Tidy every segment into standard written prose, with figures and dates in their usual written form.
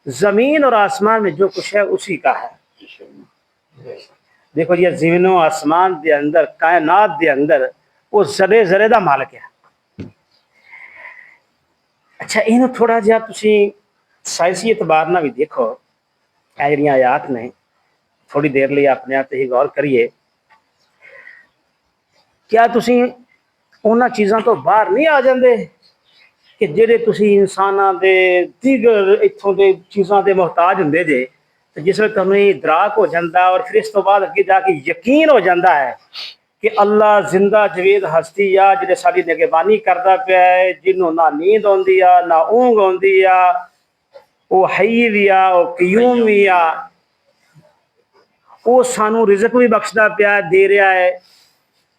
जमीन और आसमान में जो कुछ है उसी का है। देखो जी, जमीनों आसमान के अंदर, कायनात के अंदर वो जरे जरे का मालिक है। अच्छा, इन्हों थोड़ा जहा तुसी साइंसी एतबार ना भी देखो, ਇਹ ਜਿਹੜੀਆਂ आयात ने थोड़ी देर लिए अपने आप ही गौर करिए। क्या तुसी उन्हां चीज़ों तो बाहर नहीं आ जाते कि ਜਿਹੜੇ ਤੁਸੀਂ इंसानों के दीगर इत्थों के चीज़ों के मोहताज होंगे जे, तो जिसमें तुम्हें इदराक हो जाता है और फिर इस तो बाद अगे जाके यकीन हो जाता है कि अल्लाह जिंदा जवेद हस्ती आ जिहड़े साडी निगहबानी करता पिया है, जिन्हों ना नींद आउंदी आ ना ऊँग आउंदी आ, वो हई भी आ, वो कयूम भी आ, वो सानू रिजक भी बख्शदा पिया दे रहा है,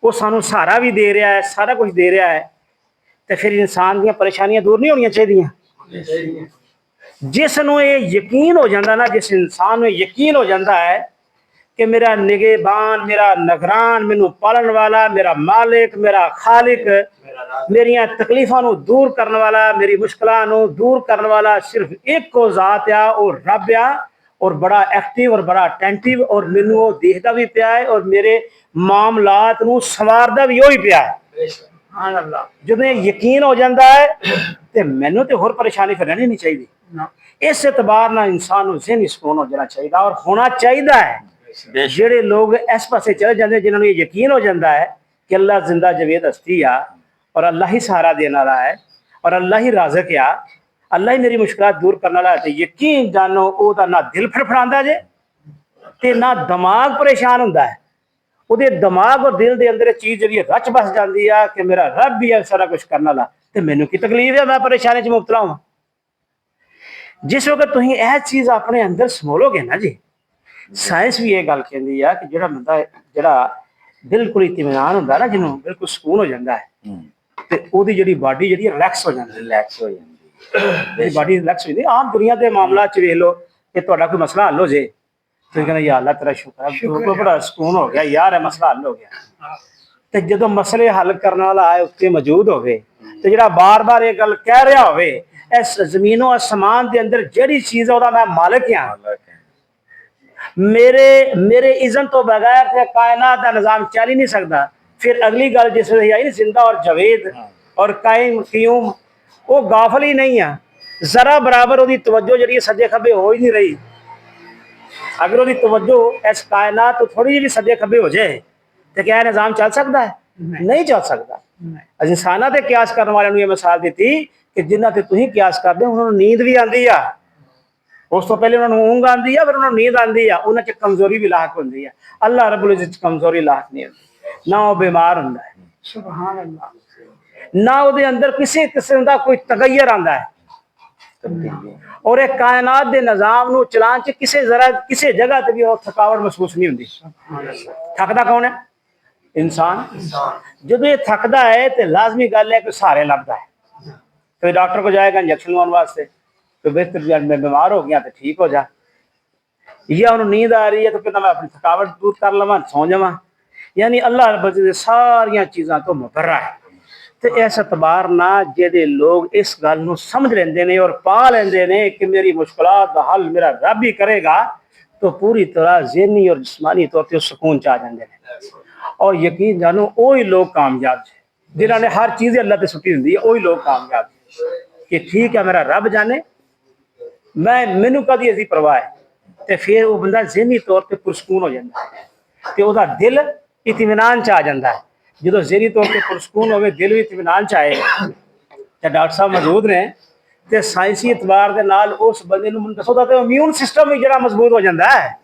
वो सानू सहारा भी दे रहा है, सारा कुछ दे रहा है। तो फिर इंसान दी परेशानियां दूर नहीं होनी चाहिए। जिसनों ये यकीन हो जाता ना, जिस इंसान में यकीन हो जाता है कि मेरा निगहबान, मेरा नगरान, मैनू पालन वाला, मेरा मालिक, मेरा खालिक, मेरिया तकलीफों को दूर करने वाला, मेरी मुश्किलों को दूर करने वाला सिर्फ एक को जात आ, और रब आ, और बड़ा एक्टिव और बड़ा अटेंटिव, और मैनू वो देखता भी पिया है और मेरे मामलात नू संवारदा भी वही पिया है। जो यकीन हो जाता है तो मैनू तो होर परेशानी फिर रहनी नहीं चाहिए। इस एतबार ना इंसान को ज़हनी सुकून हो जाना चाहिए और होना चाहिए है। जेड़े लोग इस पासे चले जाते जिन्होंने ये यकीन हो जाता है कि अल्लाह जिंदा जवेद हस्ती आ, और अल्लाह ही सहारा देने वाला है, और अल्लाह ही राज़िक आ, अल्लाह ही मेरी मुश्किलात दूर करने वाला है, तो यकीन जानो ओदा ना दिल फड़फड़ांदा जे ते ना दिमाग परेशान होंदा है। ਉਹਦੇ दिमाग और दिल के अंदर चीज़ जी रच बस जाती है कि मेरा रब भी है सारा कुछ करने वाला, तो मैनू की तकलीफ है, मैं परेशानी च मुबतला हूँ। जिस वक्त तुम यह चीज़ अपने अंदर समोलोगे ना जी, साइंस भी ये गल कहती है कि जो बंदा जरा बिल्कुल इत्मीनान होंगे ना, जिन्हों बिल्कुल सुकून हो जाता है, तो वो जी बॉडी जी रिलैक्स हो जाती है, बॉडी रिलैक्स हो जाती है। आम दुनिया के मामला च वेख लो कि तुहाडा कोई मसला हल हो जाए तो कहना या अल्लाह तेरा शुक्र है, बड़ा सुकून हो गया यार, है मसला हल हो गया। तो जो मसले हल करने वाला है उत्ते मौजूद हो, तो जो बार बार ये गल कह रहा हो, इस जमीनों आसमान के अंदर जड़ी चीज़ है मैं मालिक हाँ, मेरे इज़न तो बगैर कायनात का निज़ाम चल ही नहीं सकता। फिर अगली गल जिस आई जिंदा और जवेद और कायम क्यूम, वो गाफल ही नहीं है, जरा बराबर वो तवज्जो जी सज्जे खब्बे हो ही नहीं रही। अगर वो तवज्जो इस कायनात तो थोड़ी जी भी सज्जे खब्बे हो जाए तो क्या निज़ाम चल सकता है? नहीं चल सकता। इंसाना ते क्यास करने वाले ये मिसाल दी कि जिन्हों ते तुसीं क्यास करते उन्होंने नींद भी आती है, उस तो पहले उन्होंने ऊँग आती है, फिर उन्होंने नींद आती है, उन्होंने कमजोरी भी लाक होती है। अल्लाह रब्बुल इज़्ज़त कमजोरी लाक नहीं होती, ना वो बीमार होंदा है, सुभान अल्लाह, ना वो अंदर किसी किस्म का कोई तगैयर आता है, और एक कायनात के निज़ाम को चलाने च किसी जगह से भी थकावट महसूस नहीं होती। थकदा कौन है? इंसान। जो ये थकदा है तो लाजमी गल है कि सहारे लभदा है, कोई डॉक्टर को जाएगा इंजैक्शन लवाने वास्ते, तो बेहतर मैं बीमार हो गया तो ठीक हो जा, या उन्होंने नींद आ रही है तो कहना मैं अपनी थकावट दूर कर लवां सौ जावां। यानी अल्लाह रब्बुल सारिया चीज़ों तो मुबर्रा है। तो इस एतबार ना जेदे लोग इस गल को समझ लेंदे ने और पा लेंदे ने कि मेरी मुश्किलात का हल मेरा रब ही करेगा, तो पूरी तरह ज़हनी और जिस्मानी तौर पर सुकून च आ जाते हैं। और यकीन जानो वही लोग कामयाब है जिन्होंने हर चीज़ अल्लाह से सुटी होंगी है, वही लोग कामयाब कि ठीक है मेरा रब जाने, मैनू कदी ऐसी परवाह है, तो फिर वो बंदा ज़हनी तौर पर पुरसकून हो जाता है, तो वह दिल इत्मीनान च आ जाता है। जो ज़हनी तौर पर पुरसकून हो, दिल भी इत्मीनान च आए, तो डॉक्टर साहब मौजूद ने, तो साइंसी एतबार के नाल उस बंदे नूं दसो तो इम्यून सिस्टम भी जरा मजबूत हो जाता है,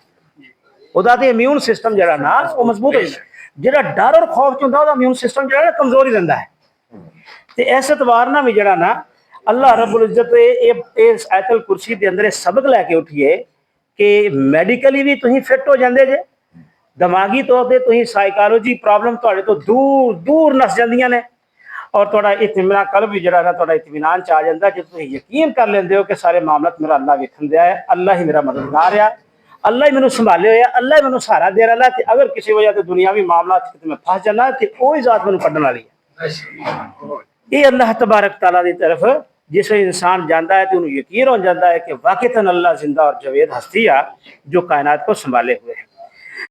वह तो इम्यून सिस्टम जरा ना वो मजबूत हो जाता है। जो डर और खौफ चुंदा इम्यून सिस्टम जो कमजोर ही रहिंदा है। तो इस एतबार ना भी जरा ना अल्लाह रब्बुल इज़्ज़त इस आयतुल कुर्सी के अंदर सबक लैके उठिए कि मैडिकली भी तुसीं फिट हो जाते जे, दिमागी तौर पर तुसीं साइकोलॉजी प्रॉब्लम तुहाडे तो दूर दूर नस जांदियां ने, और तुहाडा इत्मीनान कल्ब भी जरा ना तुहाडा इत्मीनान च आ जाता जो तुसीं यकीन कर लेंदे हो कि सारे मामलात मेरा अल्लाह वेखण दिया है, अल्लाह ही मेरा मददगार है, अल्लाह ही मैनू संभाले हुए, अल्लाह ही मैनू सहारा दे रहा है। अगर किसी वजह से दुनियावी मामला मैं फस जाना तो वही जात मैनू कढ़न वाली है। ये अल्लाह तबारक तआला की तरफ जिस वे इंसान जानता है तो उन्हें यकीन हो जाता है कि वाकईतन अल्लाह जिंदा और जवेद हस्ती आ जो कायनात को संभाले हुए है।